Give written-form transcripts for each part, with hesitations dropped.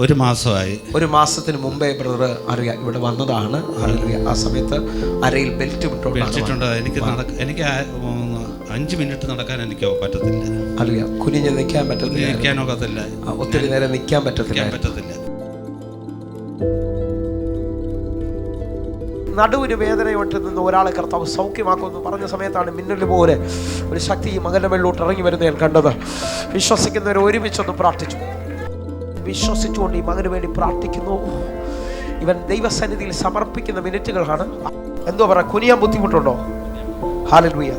ഒരു മാസമായി. ഒരു മാസത്തിന് മുമ്പേ ബ്രദർ അറിയാം ഇവിടെ വന്നതാണ്. ആ സമയത്ത് അരയിൽ ബെൽറ്റ് വിട്ടിട്ടുണ്ട്. എനിക്ക് 5 മിനിറ്റ് നടക്കാൻ എനിക്ക് പറ്റത്തില്ല. അറിയാം, കുനിഞ്ഞ് നിൽക്കാൻ പറ്റത്തില്ല, നിൽക്കാനൊക്കത്തില്ല, ഒത്തിരി നേരം നിൽക്കാൻ പറ്റത്തില്ല. നടുവിന് വേദനയോട്ട് നിന്ന് ഒരാളെ കർത്താവ് സൗഖ്യമാക്കുമെന്ന് പറഞ്ഞ സമയത്താണ് മിന്നൽ പോലെ ഒരു ശക്തി ഈ മകന്റെ വെള്ളോട്ട് ഇറങ്ങി വരുന്നത് ഞാൻ കണ്ടത്. വിശ്വസിക്കുന്നവർ ഒരുമിച്ചൊന്ന് പ്രാർത്ഥിച്ചു. വിശ്വസിച്ചുകൊണ്ട് ഈ മകന് വേണ്ടി പ്രാർത്ഥിക്കുന്നു. ഇവൻ ദൈവസന്നിധിയിൽ സമർപ്പിക്കുന്ന മിനിറ്റുകളാണ്. എന്തോ പറ, കുനിയാൻ ബുദ്ധിമുട്ടുണ്ടോ? ഹല്ലേലൂയ.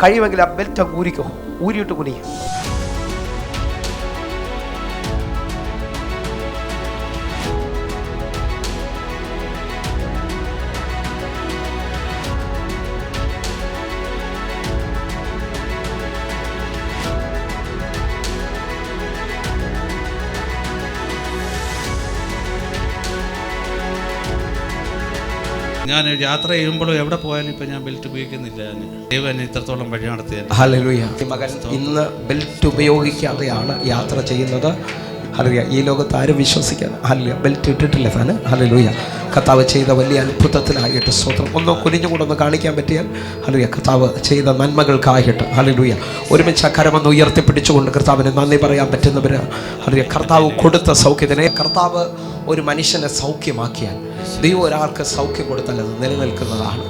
കഴിയുമെങ്കിൽ ആ ബെൽറ്റ് അങ്ങ് ഊരിക്കോ, ഊരിയിട്ട് കുനിയും. ഞാൻ യാത്ര ചെയ്യുമ്പോഴും എവിടെ പോയാലും ഇപ്പം ഞാൻ ബെൽറ്റ് ഉപയോഗിക്കുന്നില്ല. ദൈവം എന്നെ ഇത്രത്തോളം വഴി നടത്തിയത്. ഹല്ലേലൂയ. മകൻ ഇന്ന് ബെൽറ്റ് ഉപയോഗിക്കാതെയാണ് യാത്ര ചെയ്യുന്നത്. ഹല്ലേലൂയ. ഈ ലോകത്ത് ആരും വിശ്വസിക്കാതെ ഹല്ലേലൂയ ബെൽറ്റ് ഇട്ടിട്ടില്ല താൻ. ഹല്ലേലൂയ. കർത്താവ് ചെയ്ത വലിയ അത്ഭുതത്തിനായിട്ട് സ്തോത്രം. ഒന്ന് കുനിഞ്ഞുകൂടെ ഒന്ന് കാണിക്കാൻ പറ്റിയാൽ ഹല്ലേലൂയ. കർത്താവ് ചെയ്ത നന്മകൾക്കായിട്ട് ഹല്ലേലൂയ. ഒരുമിച്ച് അക്കരമൊന്ന് ഉയർത്തിപ്പിടിച്ചുകൊണ്ട് കർത്താവിന് നന്ദി പറയാൻ പറ്റുന്നവർ ഹല്ലേലൂയ. കർത്താവ് കൊടുത്ത സൗഖ്യത്തിനെ കർത്താവ് ഒരു മനുഷ്യനെ സൗഖ്യമാക്കിയാൽ ദൈവം ഒരാൾക്ക് സൗഖ്യം കൊടുത്താൽ അത് നിലനിൽക്കുന്നതാണ്.